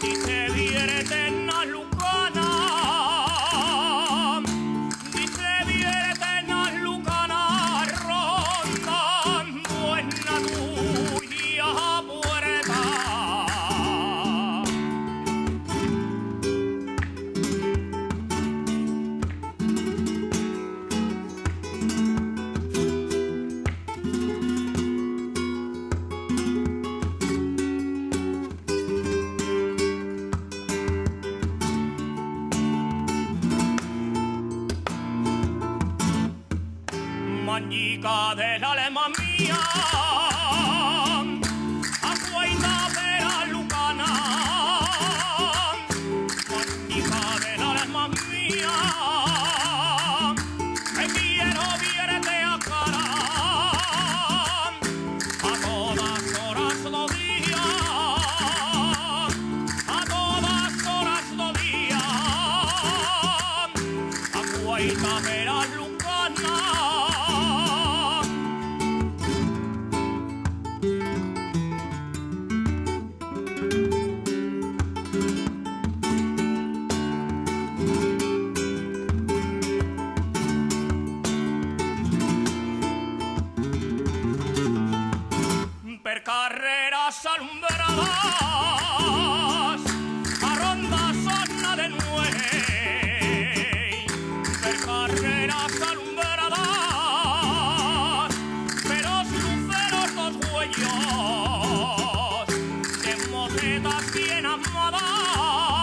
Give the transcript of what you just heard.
dice vierte na lucana, dice vierte na lucana, rondando en la tuya puerta. Mañica del alma mía, aguaita de la lucana, mañica del alma mía, te quiero verte a cara, a todas horas do día, a todas horas do día, aguaita de la lucana. Per carreras alumbradas, a Ronda suena de nuei. Per carreras alumbradas, pero luceros dos huellos de mocetas bien amadas.